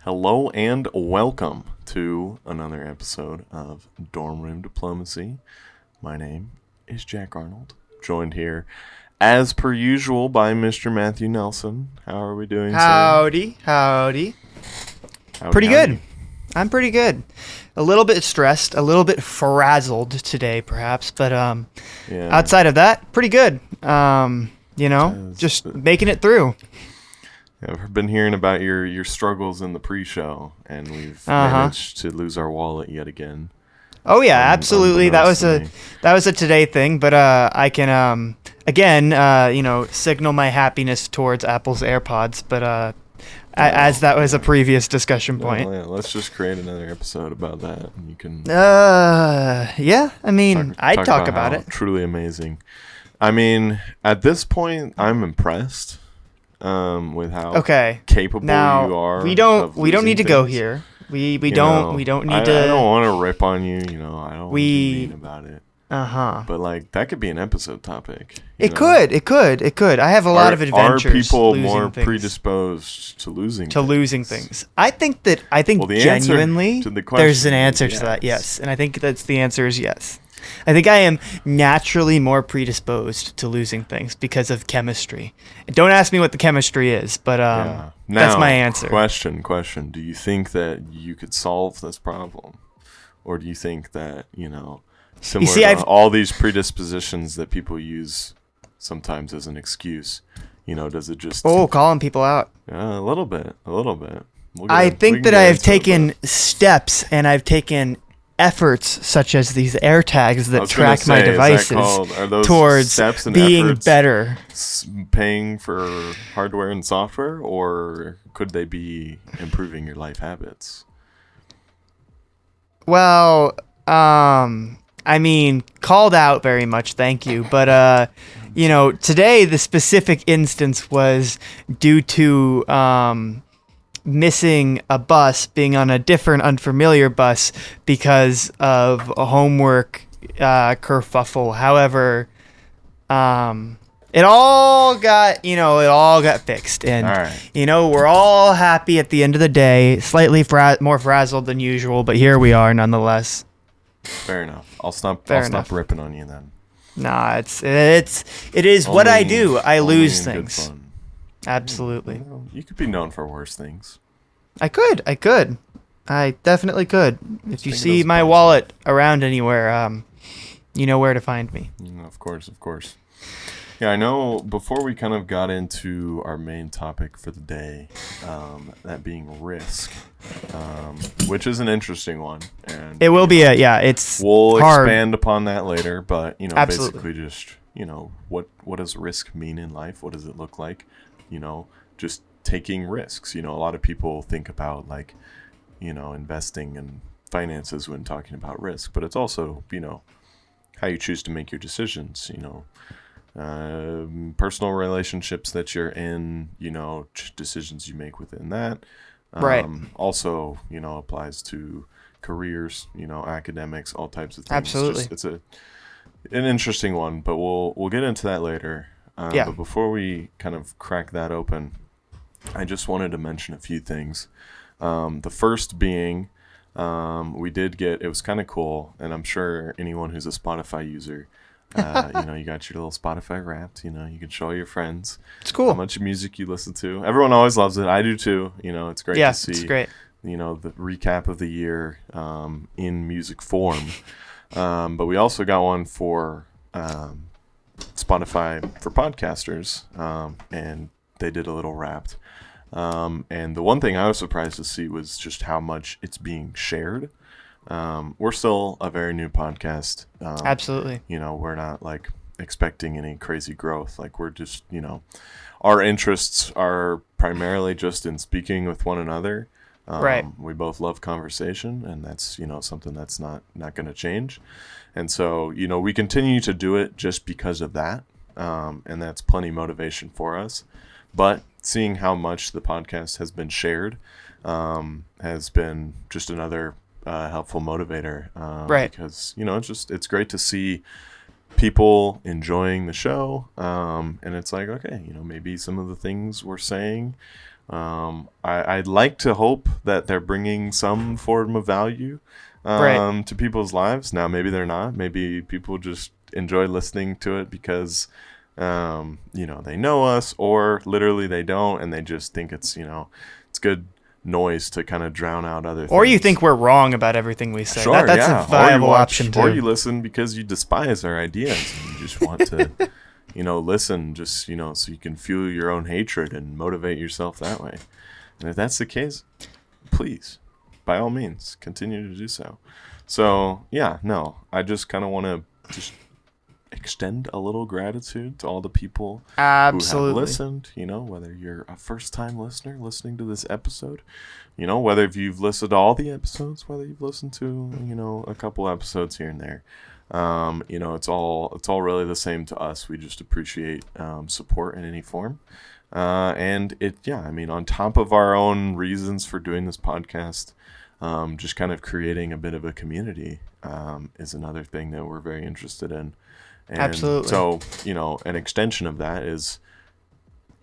Hello and welcome to another episode of Dormroom Diplomacy. My name is Jack Arnold, joined here as per usual by Mr. Matthew Nelson. How are we doing, Howdy. Pretty good. Howdy. I'm pretty good. A little bit stressed, a little bit frazzled today, perhaps, but outside of that, pretty good. Just making it through. I've been hearing about your struggles in the pre-show, and we've managed to lose our wallet yet again. Oh yeah, absolutely. That was a today thing, but I can signal my happiness towards Apple's AirPods, but as that was a previous discussion point. Yeah, let's just create another episode about that, and you can. I'd talk about it. Truly amazing. I mean, at this point, I'm impressed. With how capable you are. We don't need to go here. We don't need to. I don't want to rip on you. I don't want to be mean about it. But that could be an episode topic. It could. I have a lot of adventures. Are people more predisposed to losing things? I think genuinely there's an answer to that. Yes, and I think the answer is yes. I think I am naturally more predisposed to losing things because of chemistry. Don't ask me what the chemistry is, but that's my answer. Question. Do you think that you could solve this problem? Or do you think that, similar to all these predispositions that people use sometimes as an excuse, does it just... Oh, calling people out. A little bit. I think that I have taken steps and I've taken efforts such as these AirTags that track my devices towards being better. Paying for hardware and software, or could they be improving your life habits? Well, called out very much, thank you. But, today the specific instance was due to missing a bus, being on a different unfamiliar bus because of a homework kerfuffle. However, it all got fixed, and we're all happy at the end of the day. Slightly more frazzled than usual, but here we are nonetheless. Fair enough. I'll stop ripping on you then. Nah, it is what I do. I lose things. Absolutely. You could be known for worse things. I could. I definitely could. If you see my wallet around anywhere, you know where to find me. Of course. Yeah, I know before we kind of got into our main topic for the day, that being risk, which is an interesting one. And it will be we'll hard. Expand upon that later, but, Absolutely. basically just, what does risk mean in life? What does it look like? Just taking risks. A lot of people think about investing in finances when talking about risk, but it's also, how you choose to make your decisions, personal relationships that you're in, decisions you make within that. Right. Also, applies to careers, academics, all types of things. Absolutely. It's an interesting one, but we'll get into that later. But before we kind of crack that open, I just wanted to mention a few things. The first being, it was kind of cool, and I'm sure anyone who's a Spotify user, you got your little Spotify Wrapped, you can show your friends. It's cool. How much music you listen to. Everyone always loves it. I do too. It's great to see. It's great. The recap of the year in music form. But we also got one for Spotify for podcasters, and they did a little Wrapped. And the one thing I was surprised to see was just how much it's being shared. We're still a very new podcast. Absolutely. We're not expecting any crazy growth. We're just, our interests are primarily just in speaking with one another. Right. We both love conversation, and that's, something that's not going to change. And so, we continue to do it just because of that. And that's plenty motivation for us. But seeing how much the podcast has been shared has been just another helpful motivator. Right. Because, it's great to see people enjoying the show. And it's okay, maybe some of the things we're saying I'd like to hope that they're bringing some form of value to people's lives. Now, maybe they're not. Maybe people just enjoy listening to it because, they know us, or literally they don't, and they just think it's good noise to kind of drown out other things. Or you think we're wrong about everything we say. Sure, That's a viable option too. Or you listen because you despise our ideas and you just want to, listen just, so you can fuel your own hatred and motivate yourself that way. And if that's the case, please, by all means, continue to do so. So, I just kind of want to just extend a little gratitude to all the people who have listened, whether you're a first-time listener listening to this episode, whether you've listened to all the episodes, whether you've listened to, a couple episodes here and there. It's all really the same to us. We just appreciate support in any form. On top of our own reasons for doing this podcast, just kind of creating a bit of a community is another thing that we're very interested in. And absolutely. So, an extension of that is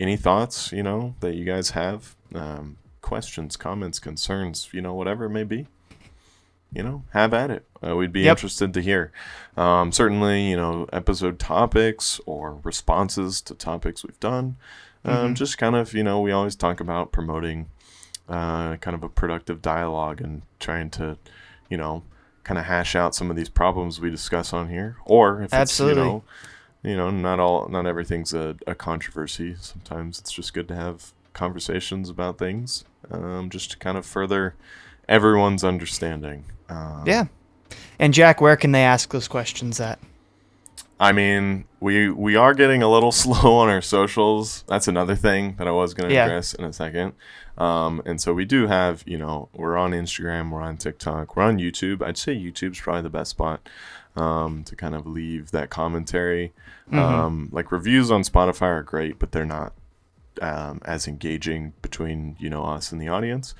any thoughts, that you guys have, questions, comments, concerns, whatever it may be, have at it. We'd be interested to hear. Certainly, episode topics or responses to topics we've done. Just kind of, we always talk about promoting kind of a productive dialogue and trying to, kind of hash out some of these problems we discuss on here. Or if it's, not everything's a controversy. Sometimes it's just good to have conversations about things, just to kind of further everyone's understanding. And Jack, where can they ask those questions at? I mean, we are getting a little slow on our socials. That's another thing that I was going to address in a second. And so we do have, we're on Instagram, we're on TikTok, we're on YouTube. I'd say YouTube's probably the best spot to kind of leave that commentary. Like reviews on Spotify are great, but they're not as engaging between, us and the audience.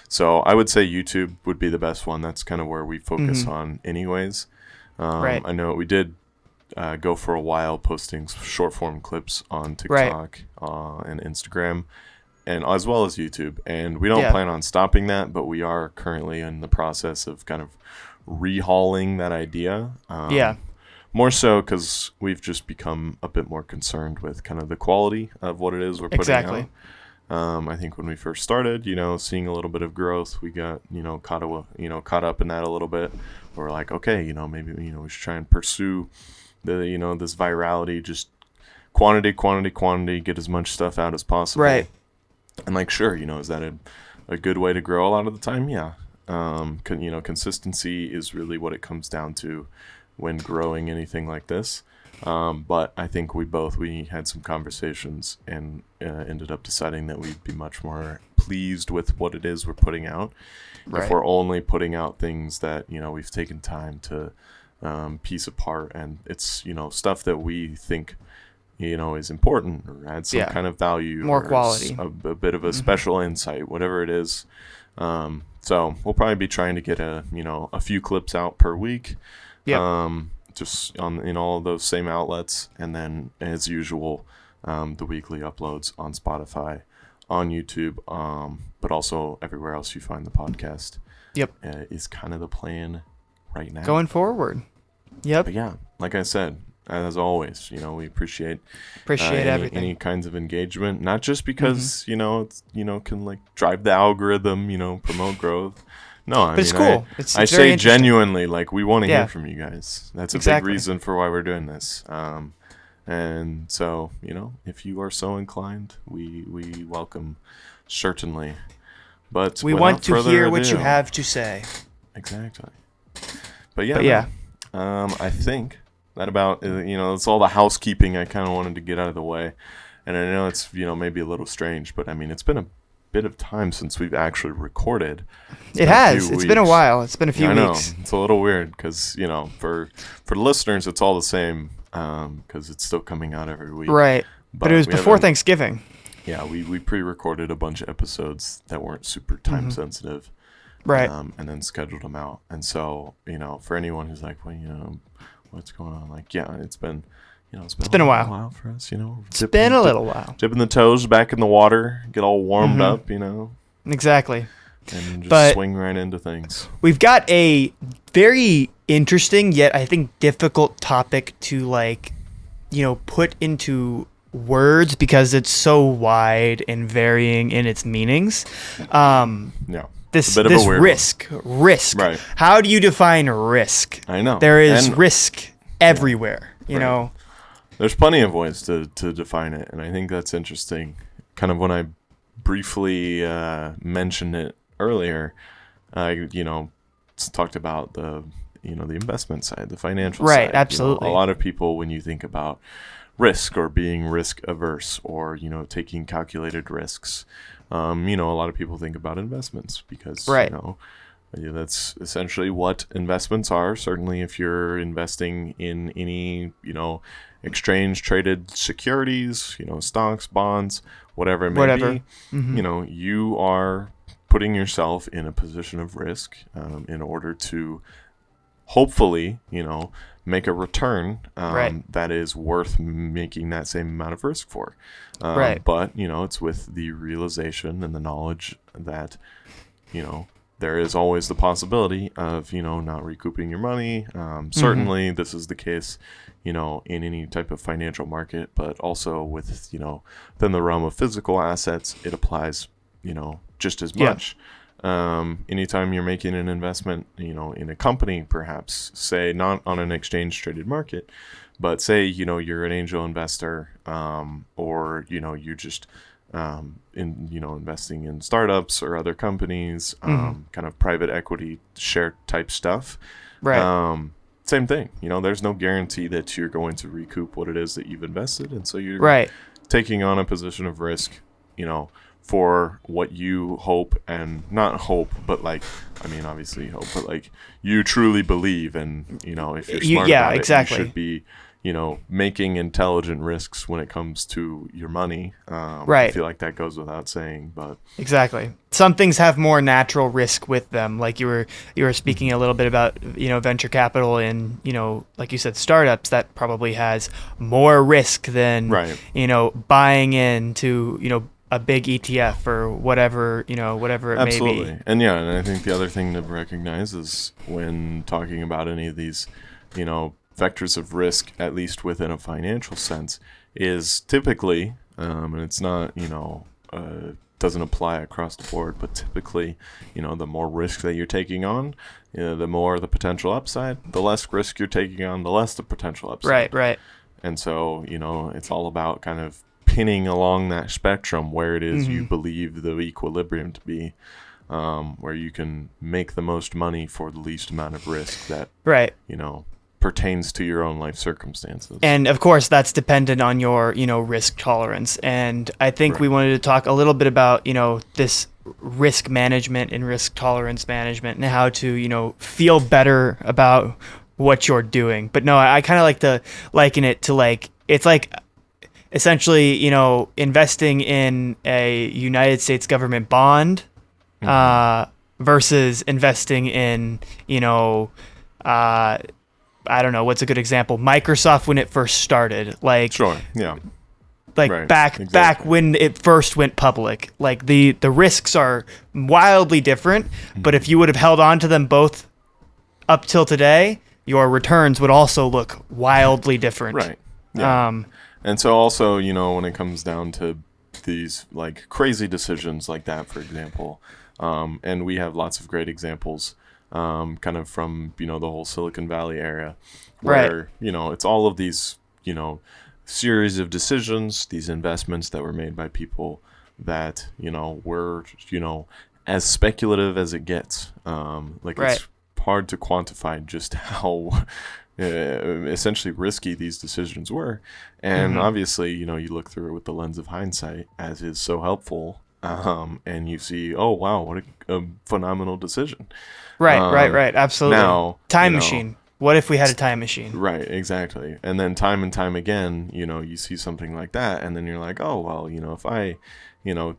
So I would say YouTube would be the best one. That's kind of where we focus on anyways. I know we did go for a while posting short form clips on TikTok and Instagram, and as well as YouTube. And we don't plan on stopping that, but we are currently in the process of kind of rehauling that idea. More so because we've just become a bit more concerned with kind of the quality of what it is we're putting out. I think when we first started, seeing a little bit of growth, we got, caught up in that a little bit. We're like, okay, maybe, we should try and pursue the, this virality, just quantity, get as much stuff out as possible. Right. And like, sure, is that a good way to grow a lot of the time? Yeah. Consistency is really what it comes down to when growing anything like this. But I think we had some conversations and ended up deciding that we'd be much more pleased with what it is we're putting out. If we're only putting out things that, we've taken time to piece apart, and it's, stuff that we think, is important or adds some kind of value, more quality, a bit of a special insight, whatever it is. So we'll probably be trying to get a few clips out per week. Just in all of those same outlets, and then as usual, the weekly uploads on Spotify, on YouTube, but also everywhere else you find the podcast. Is kind of the plan right now going forward. But yeah, like I said, as always, we appreciate everything, any kinds of engagement, not just because it's can like drive the algorithm, promote growth. No, but it's cool. It's I say genuinely, like, we want to hear from you guys. That's a big reason for why we're doing this. And so, if you are so inclined, we welcome, certainly. But we want to hear what you have to say. Exactly. But I think that about, it's all the housekeeping I kind of wanted to get out of the way. And I know it's, maybe a little strange, but I mean, it's been a bit of time since we've actually recorded. It has. It's been a while. It's been a few weeks. It's a little weird because, for the listeners, it's all the same because it's still coming out every week. Right. But it was before Thanksgiving. Yeah, we pre-recorded a bunch of episodes that weren't super time sensitive. Right. And then scheduled them out. And so, for anyone who's like, well, what's going on? Like, yeah, it's been, it's been a while for us. It's been a little while. Dipping the toes back in the water, get all warmed up. Exactly. And just swing right into things. We've got a very interesting yet I think difficult topic to put into words because it's so wide and varying in its meanings. This risk. Right. How do you define risk? I know. There is risk everywhere, you know. There's plenty of ways to define it, and I think that's interesting. Kind of when I briefly mentioned it earlier, I talked about the investment side, the financial side. Right, absolutely. A lot of people, when you think about risk or being risk averse or taking calculated risks, a lot of people think about investments because that's essentially what investments are. Certainly if you're investing in any exchange traded securities, stocks, bonds, whatever it may be, you are putting yourself in a position of risk in order to hopefully make a return that is worth making that same amount of risk for. But, it's with the realization and the knowledge that, there is always the possibility of, not recouping your money. Certainly this is the case, in any type of financial market, but also with, within the realm of physical assets, it applies, just as much. Anytime you're making an investment, in a company, perhaps, say not on an exchange traded market, but say, you're an angel investor, or, you're just, investing in startups or other companies, kind of private equity share type stuff. Right. Same thing, there's no guarantee that you're going to recoup what it is that you've invested. And so you're taking on a position of risk, for what you hope and not hope, but obviously hope, but you truly believe. And, if you're smart about exactly. it, you should be, making intelligent risks when it comes to your money. I feel like that goes without saying, but exactly. Some things have more natural risk with them. Like you were speaking a little bit about, venture capital and, like you said, startups that probably has more risk than, buying into, a big ETF or whatever it Absolutely. may be. And I think the other thing to recognize is when talking about any of these, vectors of risk, at least within a financial sense, is typically, and it's not, doesn't apply across the board, but typically, the more risk that you're taking on, the more the potential upside. The less risk you're taking on, the less the potential upside. Right. And so, it's all about kind of pinning along that spectrum where it is you believe the equilibrium to be, where you can make the most money for the least amount of risk that pertains to your own life circumstances. And of course that's dependent on your risk tolerance. And I think we wanted to talk a little bit about this risk management and risk tolerance management and how to feel better about what you're doing. But no, I kind of like to liken it to it's like essentially, investing in a United States government bond versus investing in, I don't know, what's a good example? Microsoft when it first started. Sure, yeah. Back when it first went public. The risks are wildly different, but if you would have held on to them both up till today, your returns would also look wildly different. Right. Yeah. And so also, when it comes down to these crazy decisions like that, for example, and we have lots of great examples, kind of from, the whole Silicon Valley area where, it's all of these, series of decisions, these investments that were made by people that, were, as speculative as it gets. It's hard to quantify just how essentially risky these decisions were. And obviously, you look through it with the lens of hindsight, as is so helpful. And you see, oh, wow, what a phenomenal decision. Right. Absolutely. Now, time machine. What if we had a time machine? Right, exactly. And then time and time again, you see something like that, and then you're like, oh, well, if I,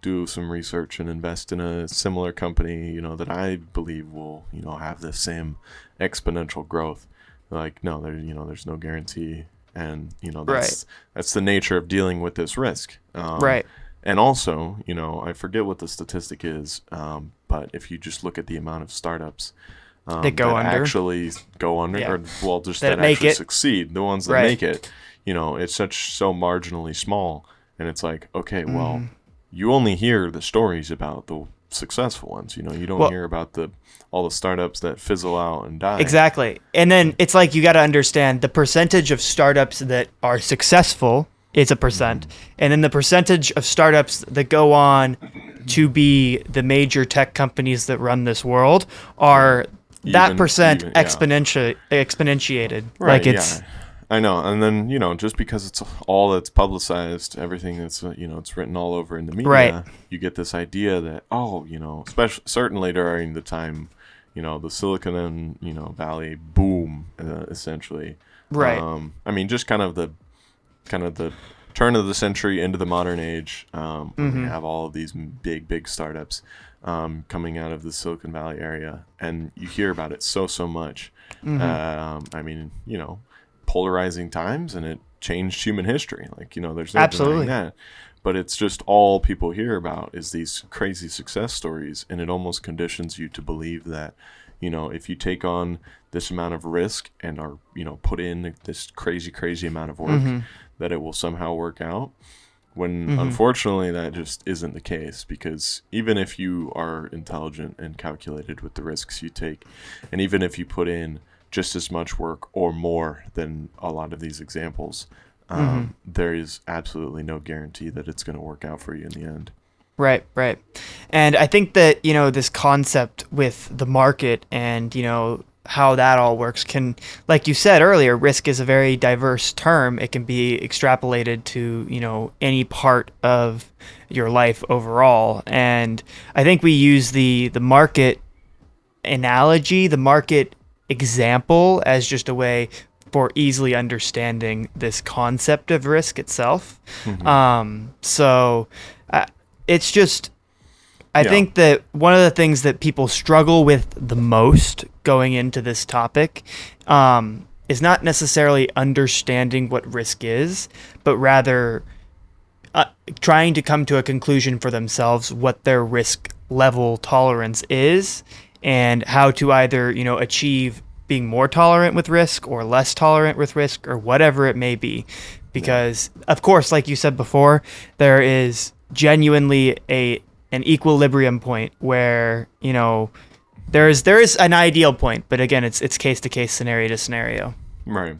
do some research and invest in a similar company, that I believe will, have the same exponential growth. No, there's no guarantee and Right. that's the nature of dealing with this risk. Right. And also, I forget what the statistic is, but if you just look at the amount of startups That go under. actually go under, Yeah. or well, just That that make actually it. succeed, the ones that Right. make it, it's so marginally small, and it's like, okay, well, you only hear the stories about the successful ones. You don't Well, hear about all the startups that fizzle out and die. exactly. And then it's like you got to understand the percentage of startups that are successful is a percent. And then the percentage of startups that go on to be the major tech companies that run this world are that percent yeah. exponentiated. Right, Like it's yeah. I know. And then, just because it's all that's publicized, everything that's, it's written all over in the media, Right. you get this idea that, especially certainly during the time, the Silicon Valley boom, essentially. Right. I mean, just kind of the turn of the century into the modern age, when we have all of these big startups coming out of the Silicon Valley area, and you hear about it so much. I mean, polarizing times, and it changed human history. Like, there's no Absolutely. denying that. But it's just all people hear about is these crazy success stories, and it almost conditions you to believe that, if you take on this amount of risk and are, put in this crazy amount of work, that it will somehow work out. When unfortunately that just isn't the case, because even if you are intelligent and calculated with the risks you take, and even if you put in just as much work or more than a lot of these examples, there is absolutely no guarantee that it's going to work out for you in the end. Right. And I think that, this concept with the market and, how that all works can, like you said earlier, risk is a very diverse term. It can be extrapolated to, any part of your life overall. And I think we use the market analogy, the market example, as just a way for easily understanding this concept of risk itself. So it's just, I think that one of the things that people struggle with the most going into this topic is not necessarily understanding what risk is, but rather trying to come to a conclusion for themselves what their risk level tolerance is, and how to either, achieve being more tolerant with risk or less tolerant with risk, or whatever it may be. Because, of course, like you said before, there is genuinely an equilibrium point where, there is an ideal point, but again, it's case to case, scenario to scenario. Right.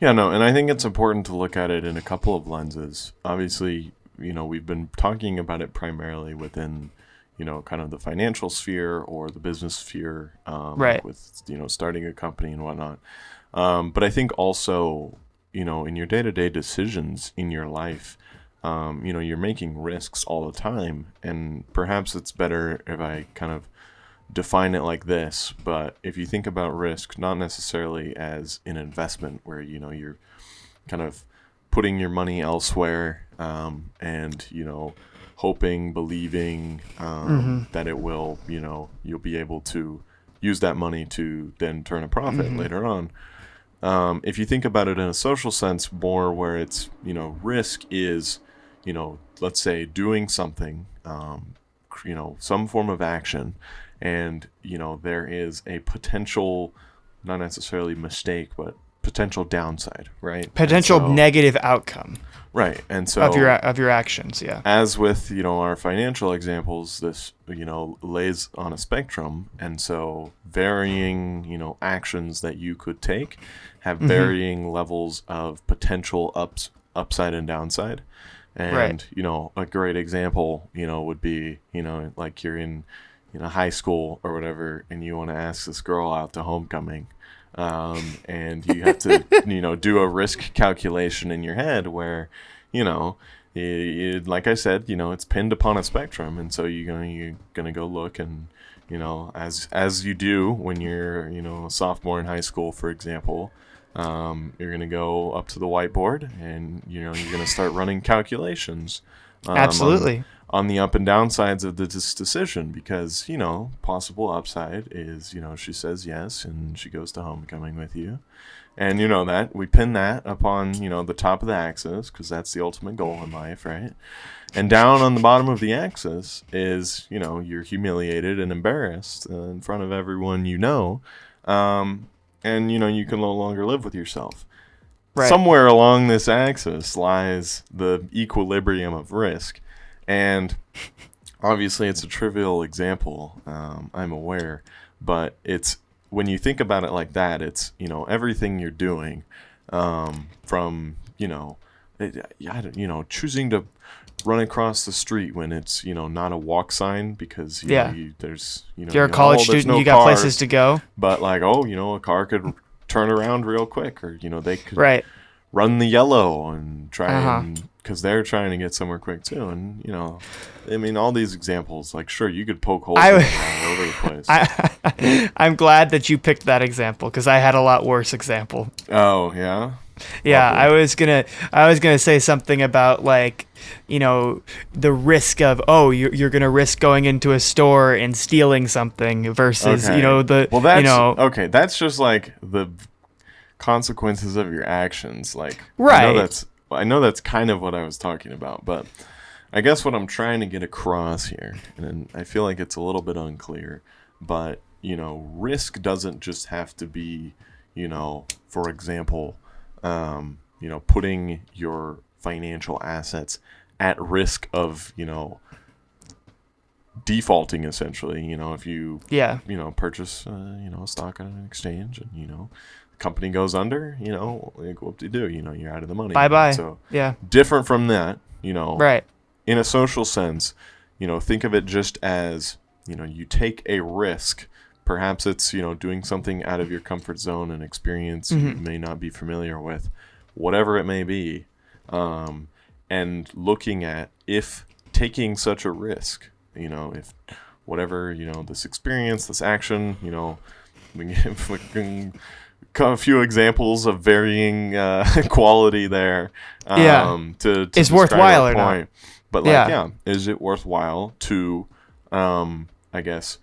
Yeah, no, and I think it's important to look at it in a couple of lenses. Obviously, we've been talking about it primarily within, kind of the financial sphere or the business sphere, Right. with, starting a company and whatnot. But I think also, in your day-to-day decisions in your life, you're making risks all the time, and perhaps it's better if I kind of define it like this. But if you think about risk, not necessarily as an investment where, you're kind of putting your money elsewhere, and, hoping, believing, that it will, you'll be able to use that money to then turn a profit later on. If you think about it in a social sense more, where it's, risk is, let's say doing something, some form of action, and, there is a potential, not necessarily mistake, but potential downside, right? Potential negative outcome. Right. And so of your actions, yeah. As with, our financial examples, this, lays on a spectrum. And so varying, actions that you could take have varying levels of potential upside and downside. And, a great example, would be, like you're in, high school or whatever, and you want to ask this girl out to homecoming. And you have to, do a risk calculation in your head where, like I said, it's pinned upon a spectrum. And so you're gonna go look, and, as you do when you're, a sophomore in high school, for example, you're going to go up to the whiteboard, and, you're going to start running calculations. Absolutely. on the up and down sides of this decision, because, possible upside is, she says yes and she goes to homecoming with you. And that we pin that upon, the top of the axis, because that's the ultimate goal in life, right? And down on the bottom of the axis is, you're humiliated and embarrassed in front of everyone and, you can no longer live with yourself. Right. Somewhere along this axis lies the equilibrium of risk. And obviously it's a trivial example, I'm aware, but it's, when you think about it like that, it's, everything you're doing, from, choosing to run across the street when it's, not a walk sign, because, there's, you're a college student, you got places to go. But like, a car could turn around real quick, or, they could run the yellow and try because they're trying to get somewhere quick too. And, all these examples, like, sure, you could poke holes all over the place. I'm glad that you picked that example, because I had a lot worse example. Oh, yeah? Yeah, okay. I was gonna say something about, like, the risk of, you're gonna risk going into a store and stealing something versus, okay, that's just like the consequences of your actions. Like, right. I know that's kind of what I was talking about, but I guess what I'm trying to get across here, and I feel like it's a little bit unclear, but, risk doesn't just have to be, for example, putting your financial assets at risk of, defaulting, essentially. If you, purchase, a stock on an exchange and, the company goes under, like, whoop-de-doo, you're out of the money. Bye-bye. So, yeah. Different from that, right. In a social sense, think of it just as, you take a risk. Perhaps it's, doing something out of your comfort zone, and experience you may not be familiar with, whatever it may be, and looking at, if taking such a risk, if whatever, this experience, this action, we can a few examples of varying quality there, to is worthwhile or not. But like, is it worthwhile to, I guess,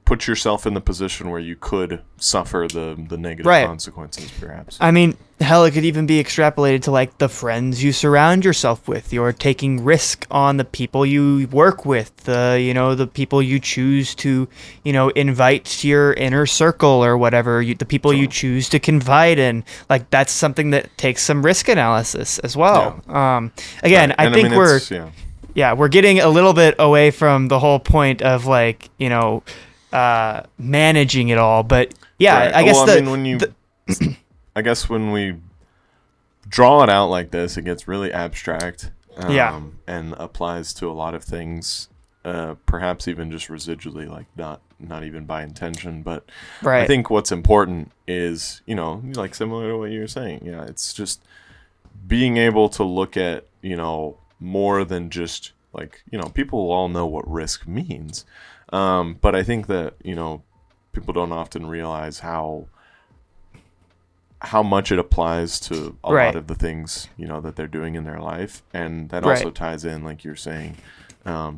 put yourself in the position where you could suffer the negative consequences, perhaps? I mean, hell, it could even be extrapolated to, like, the friends you surround yourself with. You're taking risk on the people you work with, the people you choose to, invite to your inner circle or whatever, the people you choose to confide in. Like, that's something that takes some risk analysis as well. Yeah. Again, I think we're getting a little bit away from the whole point of, like, managing it all, but I guess I guess when we draw it out like this, it gets really abstract, and applies to a lot of things, perhaps even just residually, like not even by intention. But I think what's important is, like, similar to what you were saying, it's just being able to look at, more than just, like, people all know what risk means. But I think that, people don't often realize how much it applies to a lot of the things, that they're doing in their life. And that also ties in, like you're saying,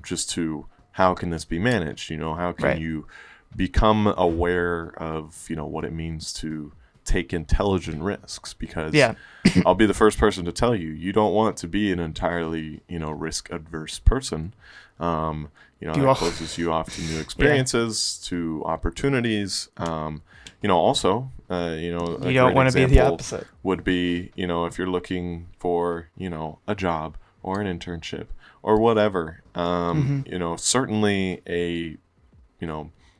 just to how can this be managed? How can you become aware of, what it means to take intelligent risks? Because I'll be the first person to tell you, you don't want to be an entirely, risk adverse person. That closes you off to new experiences, to opportunities. Also, you don't want to be the opposite. Would be, if you're looking for, a job or an internship or whatever, certainly a,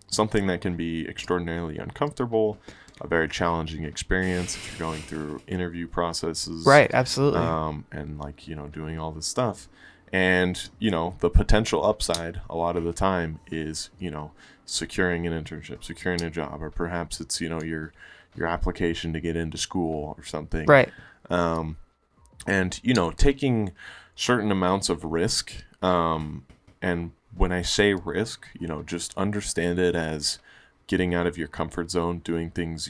something that can be extraordinarily uncomfortable, a very challenging experience if you're going through interview processes. Right, absolutely. And, like, doing all this stuff. And, the potential upside a lot of the time is, securing an internship, securing a job, or perhaps it's, your application to get into school or something. Right. And, taking certain amounts of risk. And when I say risk, just understand it as getting out of your comfort zone, doing things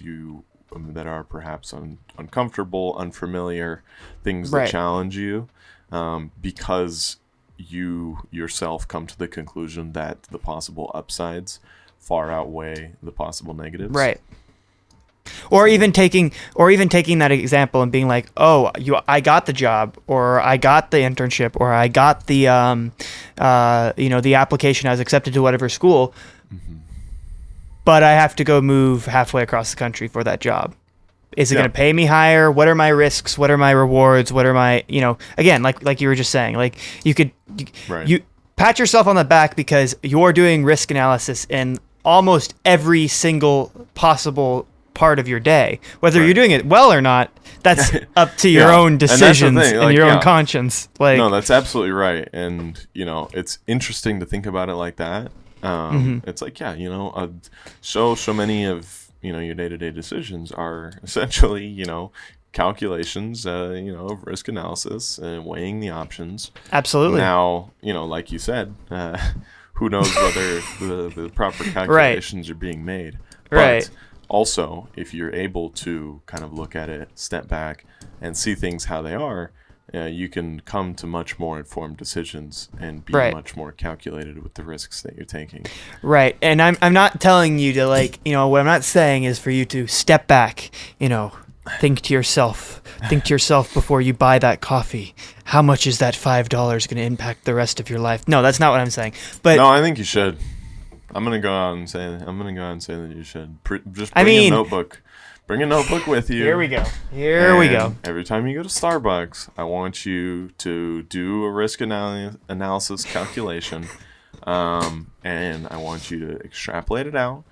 that are perhaps uncomfortable, unfamiliar, things that challenge you. Because you yourself come to the conclusion that the possible upsides far outweigh the possible negatives. Right. Or even taking that example and being like, oh, I got the job, or I got the internship, or I got the the application, I was accepted to whatever school, but I have to go move halfway across the country for that job. Is it going to pay me higher? What are my risks? What are my rewards? What are my, again, like you were just saying, like you pat yourself on the back because you're doing risk analysis in almost every single possible part of your day. Whether you're doing it well or not, that's up to your own decisions and your own conscience. Like, no, that's absolutely right. And, it's interesting to think about it like that. It's like, so many of, your day-to-day decisions are essentially, calculations, of risk analysis and weighing the options. Absolutely. Now, like you said, who knows whether the proper calculations are being made. But also, if you're able to kind of look at it, step back, and see things how they are, you can come to much more informed decisions and be much more calculated with the risks that you're taking. Right. And I'm not telling you to, what I'm not saying is for you to step back, think to yourself before you buy that coffee. How much is that $5 going to impact the rest of your life? No, that's not what I'm saying. But no, I think you should. I'm gonna go out and say that you should just bring a notebook. Bring a notebook with you. Here we go. Every time you go to Starbucks, I want you to do a risk analysis calculation, and I want you to extrapolate it out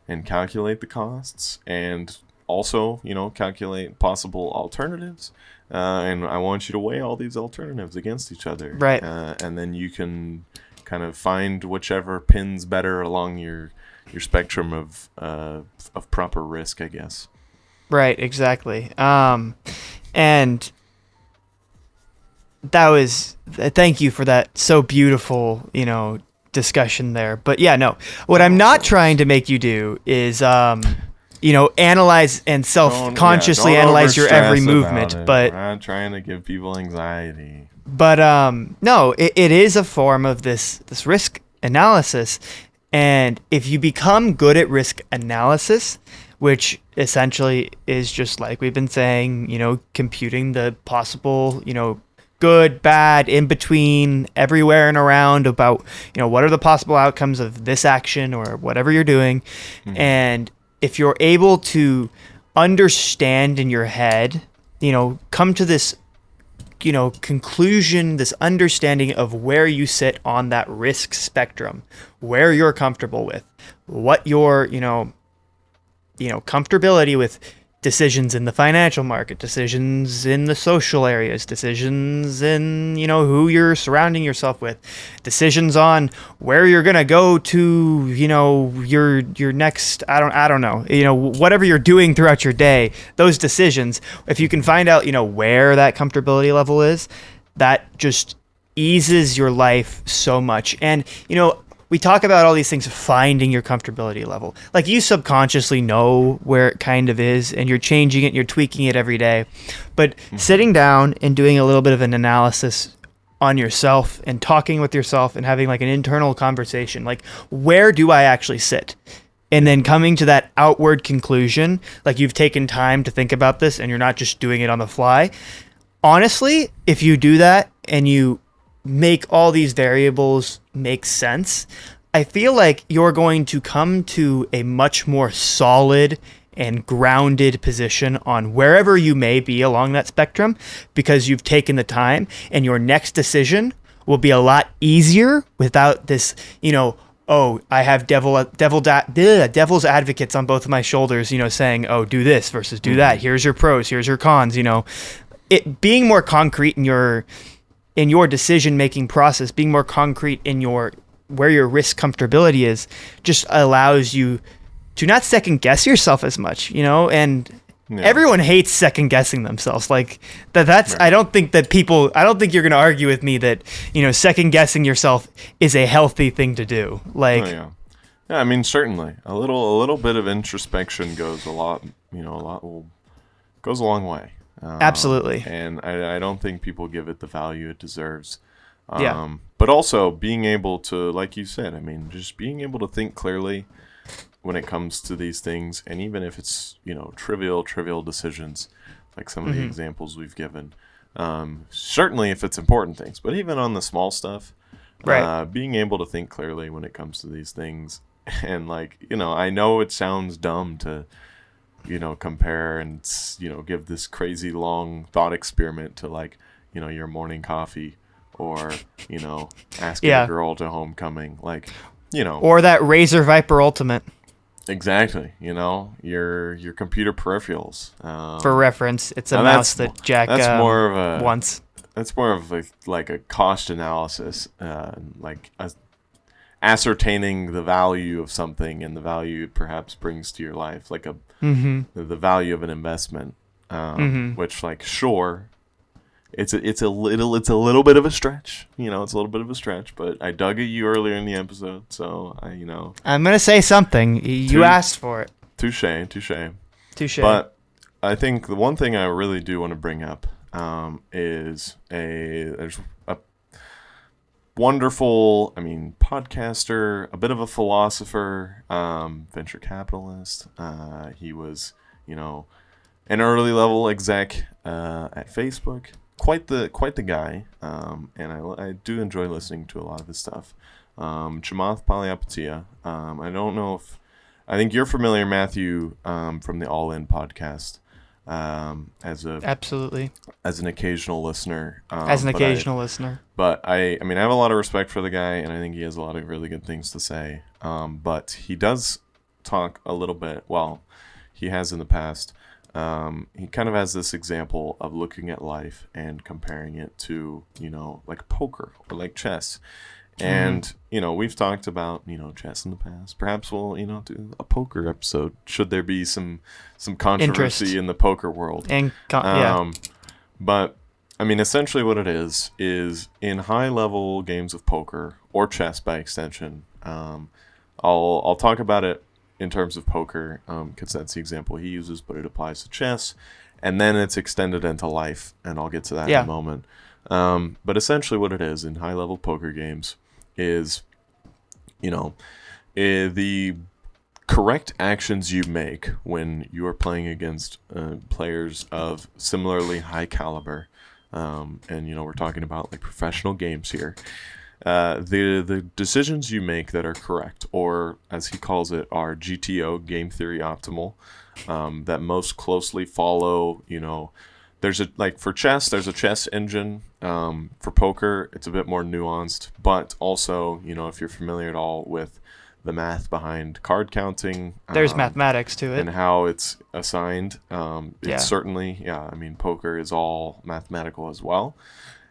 and calculate the costs, and also, calculate possible alternatives. And I want you to weigh all these alternatives against each other. Right. And then you can kind of find whichever pins better along your spectrum of proper risk, I guess. Right, exactly. And that was thank you for that so beautiful, discussion there. But what I'm not trying to make you do is analyze and self-consciously analyze your every movement. But I'm not trying to give people anxiety. But no, it is a form of this risk analysis. And if you become good at risk analysis, which essentially is just like we've been saying, computing the possible, good, bad, in between, everywhere and around about, what are the possible outcomes of this action or whatever you're doing. And if you're able to understand in your head, come to this conclusion, this understanding of where you sit on that risk spectrum, where you're comfortable with, what your, comfortability with decisions in the financial market, decisions in the social areas, decisions in, who you're surrounding yourself with, decisions on where you're going to go to, your next, I don't know, whatever you're doing throughout your day, those decisions, if you can find out, where that comfortability level is, that just eases your life so much. And, we talk about all these things, finding your comfortability level. Like you subconsciously know where it kind of is and you're changing it, you're tweaking it every day. But sitting down and doing a little bit of an analysis on yourself and talking with yourself and having like an internal conversation, like where do I actually sit? And then coming to that outward conclusion, like you've taken time to think about this and you're not just doing it on the fly. Honestly, if you do that and you make all these variables make sense, I feel like you're going to come to a much more solid and grounded position on wherever you may be along that spectrum because you've taken the time, and your next decision will be a lot easier without this, I have devil's advocates on both of my shoulders, saying, oh, do this versus do that. Here's your pros, here's your cons, It being more concrete in your decision-making process, being more concrete in where your risk comfortability is, just allows you to not second-guess yourself as much, and everyone hates second-guessing themselves. Like, that's, right. I don't think you're going to argue with me that, second-guessing yourself is a healthy thing to do. Like, yeah, I mean, certainly. A little bit of introspection goes a long way. Absolutely. And I don't think people give it the value it deserves. Yeah. But also being able to, like you said, I mean, just being able to think clearly when it comes to these things, and even if it's, trivial decisions, like some of the examples we've given. Certainly if it's important things, but even on the small stuff, being able to think clearly when it comes to these things. And I know it sounds dumb to, compare and, give this crazy long thought experiment to your morning coffee or, asking a girl to homecoming, Or that Razer Viper Ultimate. Exactly. Your computer peripherals. For reference, it's a mouse that Jack wants. That's more of a cost analysis, ascertaining the value of something and the value it perhaps brings to your life, the value of an investment, which sure, it's a little bit of a stretch, it's a little bit of a stretch, but I dug at you earlier in the episode, so I'm gonna say something. You asked for it. Touche. But I think the one thing I really do want to bring up is there's a wonderful, podcaster, a bit of a philosopher, venture capitalist. He was, an early level exec at Facebook. Quite the guy, and I do enjoy listening to a lot of his stuff. Chamath Palihapitiya. I don't know if I think you're familiar, Matthew, from the All In podcast. Absolutely as an occasional listener. But I have a lot of respect for the guy, and I think he has a lot of really good things to say. But he does talk a little bit. Well, he has in the past. He kind of has this example of looking at life and comparing it to, poker or like chess. And, we've talked about, chess in the past. Perhaps we'll, do a poker episode should there be some controversy in the poker world. But, essentially what it is in high-level games of poker or chess by extension, I'll talk about it in terms of poker, because that's the example he uses, but it applies to chess, and then it's extended into life, and I'll get to that in a moment. But essentially what it is in high-level poker games is, the correct actions you make when you are playing against players of similarly high caliber, and, we're talking about professional games here. The decisions you make that are correct, or as he calls it, are GTO, game theory optimal, that most closely follow, there's for chess, there's a chess engine. For poker, it's a bit more nuanced, but also, if you're familiar at all with the math behind card counting, there's mathematics to it, and how it's assigned. It's certainly, poker is all mathematical as well.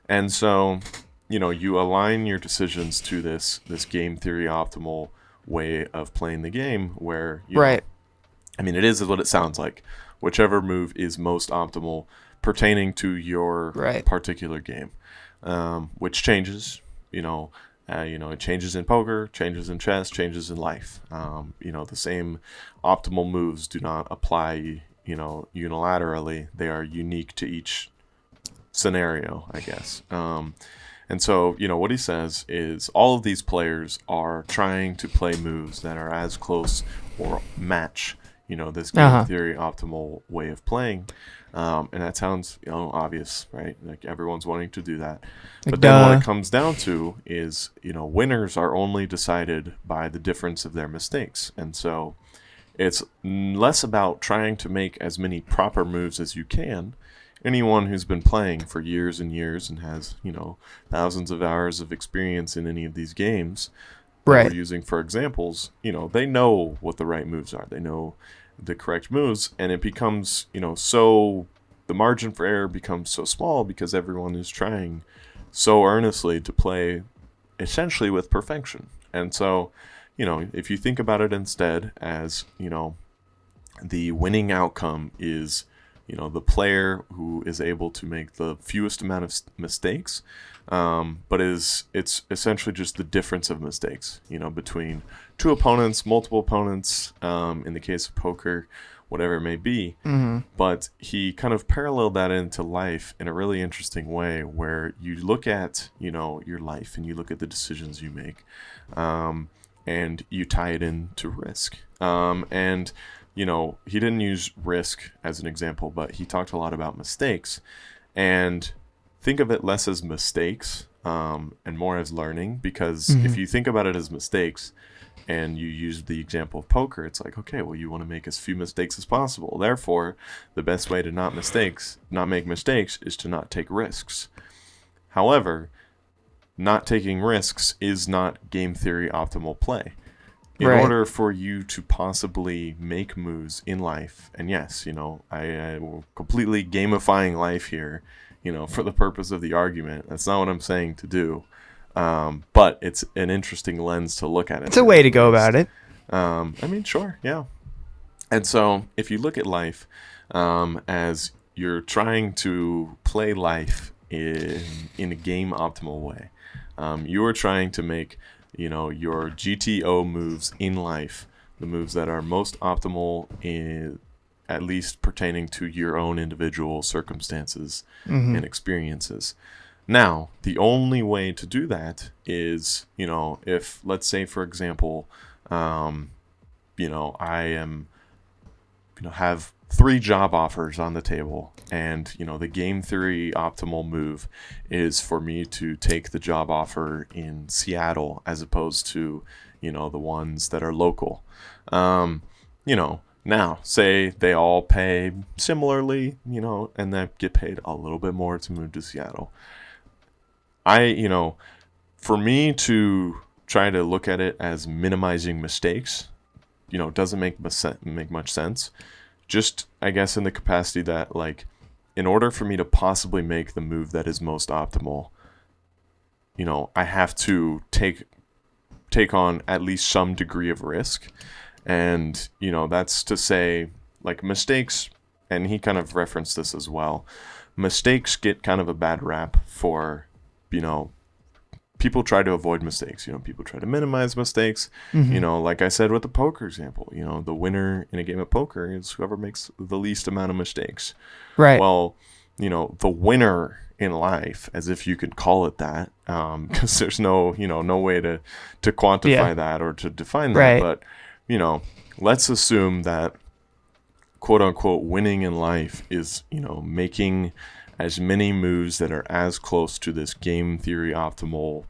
And so, you align your decisions to this game theory optimal way of playing the game where, it is what it sounds like. Whichever move is most optimal pertaining to your particular game, which changes, it changes in poker, changes in chess, changes in life. The same optimal moves do not apply, unilaterally. They are unique to each scenario, I guess. And so, what he says is all of these players are trying to play moves that are as close or match, this game theory optimal way of playing. And that sounds, obvious, right? Everyone's wanting to do that. But then what it comes down to is, winners are only decided by the difference of their mistakes. And so it's less about trying to make as many proper moves as you can. Anyone who's been playing for years and years and has, thousands of hours of experience in any of these games that we're using for examples, they know what the right moves are. They know the correct moves, and it becomes, so the margin for error becomes so small because everyone is trying so earnestly to play essentially with perfection. And so, if you think about it instead as, the winning outcome is, the player who is able to make the fewest amount of mistakes, but it's essentially just the difference of mistakes, between two opponents, multiple opponents, in the case of poker, whatever it may be. Mm-hmm. But he kind of paralleled that into life in a really interesting way, where you look at, your life and you look at the decisions you make, and you tie it into risk. And he didn't use risk as an example, but he talked a lot about mistakes. And think of it less as mistakes and more as learning, because if you think about it as mistakes and you use the example of poker, it's like, okay, well, you want to make as few mistakes as possible. Therefore, the best way to not make mistakes is to not take risks. However, not taking risks is not game theory optimal play. In order for you to possibly make moves in life, and yes, I will completely gamifying life here, for the purpose of the argument. That's not what I'm saying to do. But it's an interesting lens to look at it. It's a way to go about it. Sure, yeah. And so if you look at life as you're trying to play life in a game optimal way, you are trying to make your GTO moves in life, the moves that are most optimal, at least pertaining to your own individual circumstances and experiences. Now, the only way to do that is, if, let's say, for example, I have 3 job offers on the table, and the game theory optimal move is for me to take the job offer in Seattle as opposed to the ones that are local. Now say they all pay similarly, and they get paid a little bit more to move to Seattle. For me to try to look at it as minimizing mistakes, doesn't make much sense. Just, I guess, in the capacity that, like, in order for me to possibly make the move that is most optimal, I have to take on at least some degree of risk. And, that's to say, like, mistakes, and he kind of referenced this as well, mistakes get kind of a bad rap for, people try to avoid mistakes. People try to minimize mistakes. Like I said with the poker example, the winner in a game of poker is whoever makes the least amount of mistakes. Right. Well, the winner in life, as if you could call it that, because there's no way to quantify that or to define that. Right. But, let's assume that quote unquote winning in life is, making as many moves that are as close to this game theory optimal,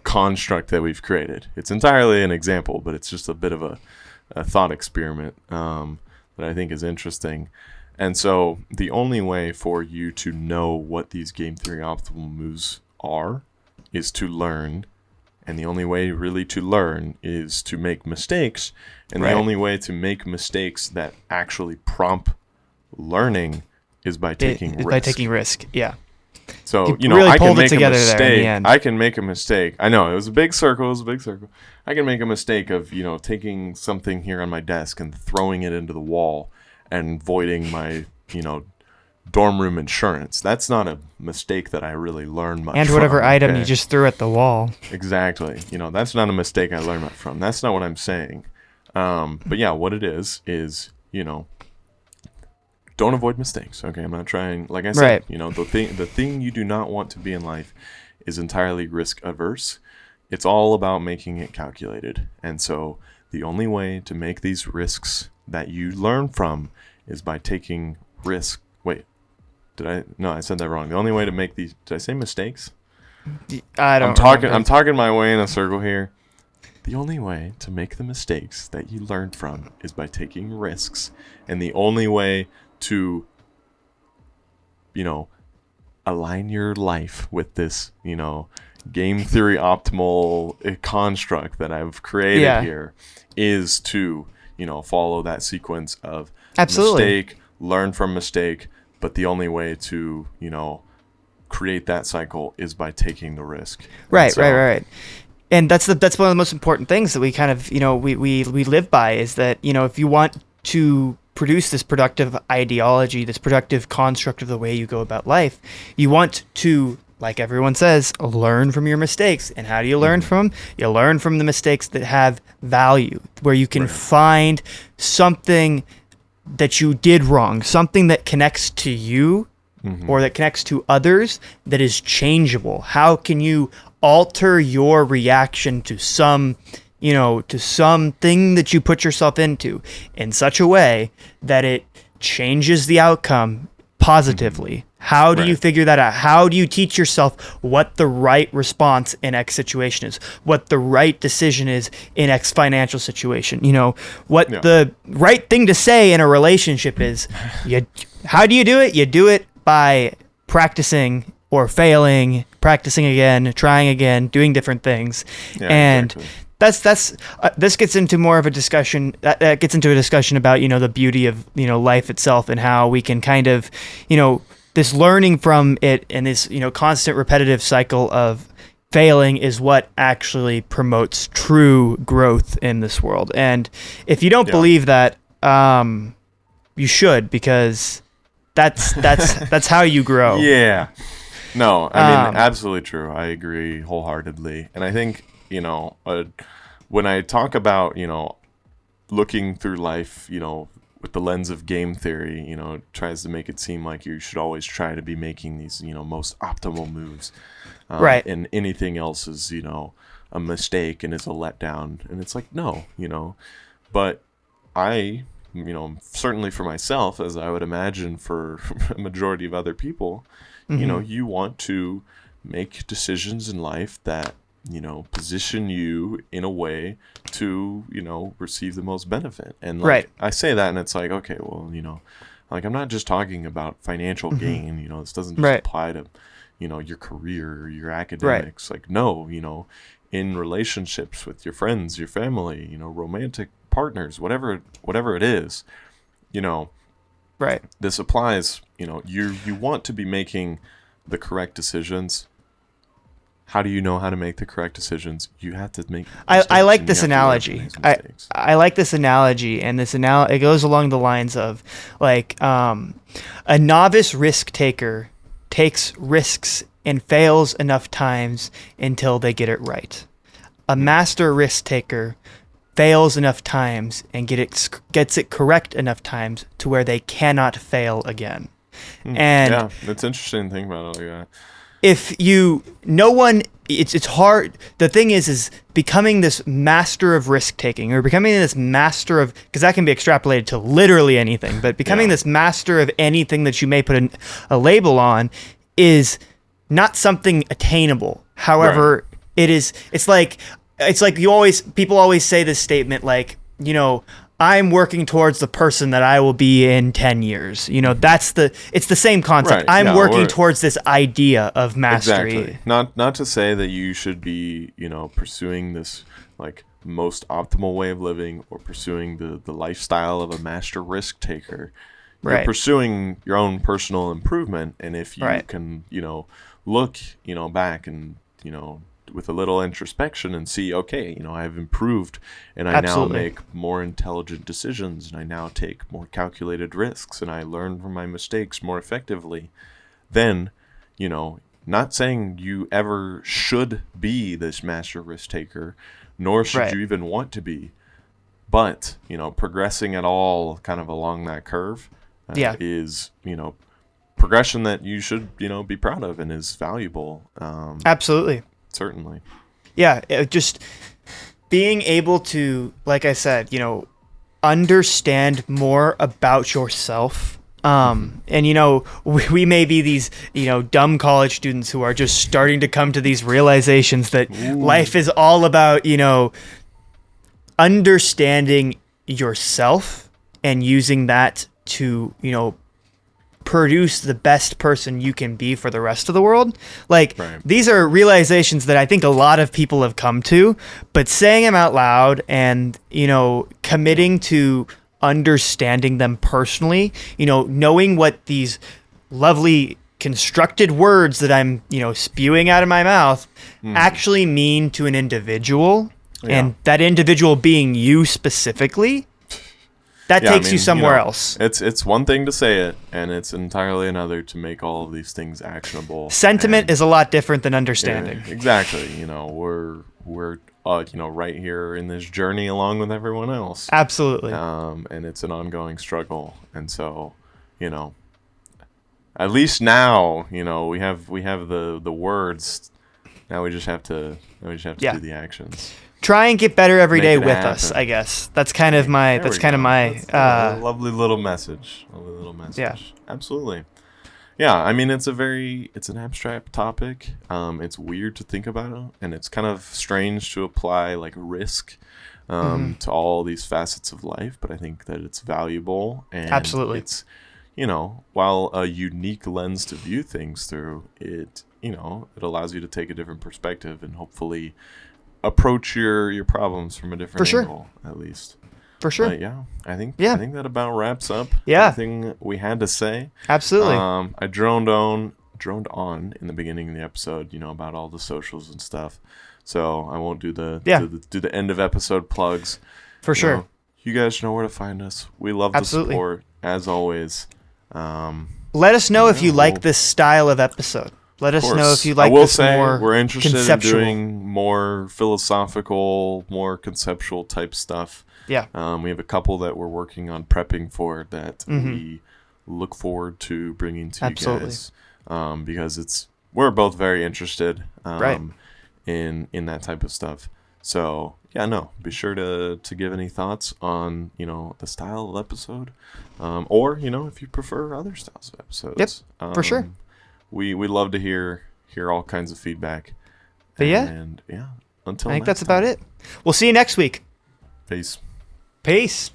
construct that we've created. It's entirely an example, but it's just a bit of a thought experiment that I think is interesting. And so the only way for you to know what these game theory optimal moves are is to learn. And the only way really to learn is to make mistakes. And the only way to make mistakes that actually prompt learning is by taking risk. By taking risk, yeah. So, really I can make a there in mistake. the end. I can make a mistake. I know, it was a big circle. I can make a mistake of, taking something here on my desk and throwing it into the wall and voiding my, dorm room insurance. That's not a mistake that I really learned much from. And whatever item you just threw at the wall. Exactly. That's not a mistake I learned much from. That's not what I'm saying. But yeah, what it is, don't avoid mistakes. Okay, I'm not trying. Like I said, the thing you do not want to be in life is entirely risk averse. It's all about making it calculated. And so the only way to make these risks that you learn from is by taking risk. Wait, I said that wrong. The only way to make these, did I say mistakes? I'm talking my way in a circle here. The only way to make the mistakes that you learned from is by taking risks. And the only way to, align your life with this, game theory optimal construct that I've created here is to, follow that sequence of mistake, learn from mistake, but the only way to, create that cycle is by taking the risk. Right. And that's one of the most important things that we kind of, we live by, is that, if you want to produce this productive ideology, this productive construct of the way you go about life, you want to, like everyone says, learn from your mistakes. And how do you learn from them? You learn from the mistakes that have value, where you can find something that you did wrong, something that connects to you or that connects to others that is changeable. How can you alter your reaction to some, to something that you put yourself into in such a way that it changes the outcome positively? How do you figure that out? How do you teach yourself what the right response in X situation is? What the right decision is in X financial situation? What the right thing to say in a relationship is. How do you do it? You do it by practicing or failing, practicing again, trying again, doing different things. Yeah, and exactly. This gets into more of a discussion that gets into a discussion about, the beauty of, life itself and how we can kind of, this learning from it and this, constant repetitive cycle of failing is what actually promotes true growth in this world. And if you don't believe that, you should, because that's how you grow. Yeah. No, I mean, absolutely true. I agree wholeheartedly. And I think, when I talk about, looking through life, with the lens of game theory, it tries to make it seem like you should always try to be making these, most optimal moves. Right. And anything else is, a mistake and is a letdown. And it's like, no, but I, certainly for myself, as I would imagine for a majority of other people, you want to make decisions in life that, position you in a way to, receive the most benefit. And I say that and it's like, okay, well, I'm not just talking about financial gain, this doesn't just apply to, your career or your academics. Like, no, in relationships with your friends, your family, romantic partners, whatever it is, this applies, you want to be making the correct decisions. How do you know how to make the correct decisions? You have to make. I like this analogy. I like this analogy, and it goes along the lines of like a novice risk taker takes risks and fails enough times until they get it right. A master risk taker fails enough times and gets it correct enough times to where they cannot fail again. And it's interesting to think about it like that. It's hard. The thing is becoming this master of risk taking, or becoming this master of, because that can be extrapolated to literally anything, but becoming this master of anything that you may put a label on is not something attainable. However, it's like people always say this statement, like, I'm working towards the person that I will be in 10 years. It's the same concept. I'm working towards this idea of mastery. Exactly. Not to say that you should be, pursuing this like most optimal way of living or pursuing the lifestyle of a master risk taker. You're pursuing your own personal improvement. And if you can, look, back and, with a little introspection and see, okay, I've improved and I now make more intelligent decisions and I now take more calculated risks and I learn from my mistakes more effectively, then, not saying you ever should be this master risk taker, nor should you even want to be, but, progressing at all kind of along that curve is, progression that you should, be proud of and is valuable. Absolutely. Certainly. Yeah, just being able to, like I said, understand more about yourself. And, we may be these, dumb college students who are just starting to come to these realizations that life is all about, understanding yourself and using that to, produce the best person you can be for the rest of the world. Like, these are realizations that I think a lot of people have come to, but saying them out loud and, committing to understanding them personally, knowing what these lovely constructed words that I'm, spewing out of my mouth actually mean to an individual, and that individual being you specifically, that takes you somewhere else. It's one thing to say it, and it's entirely another to make all of these things actionable. Sentiment is a lot different than understanding. Exactly. We're right here in this journey along with everyone else. Absolutely. And it's an ongoing struggle. And so, at least now, we have the words. Now we just have to do the actions. Try and get better every day with happen. us, I guess. That's kind of my That's a lovely little message. Yeah. Absolutely. Yeah, I mean it's an abstract topic. It's weird to think about, and it's kind of strange to apply like risk to all these facets of life, but I think that it's valuable, and absolutely. It's while a unique lens to view things through, it it allows you to take a different perspective and hopefully approach your problems from a different angle, at least. For sure. But I think that about wraps up everything we had to say. Absolutely. I droned on in the beginning of the episode, about all the socials and stuff. So I won't do the end of episode plugs. For sure. You guys know where to find us. We love the support as always. Let us know if you like this style of episode. Let us know if you like this more we're interested conceptual. in doing more philosophical, more conceptual type stuff. Yeah. We have a couple that we're working on prepping for that we look forward to bringing to you guys. Because we're both very interested in that type of stuff. So be sure to give any thoughts on the style of episode, or if you prefer other styles of episodes. Yep, for sure. We love to hear all kinds of feedback. But until I think that's about it. We'll see you next week. Peace. Peace.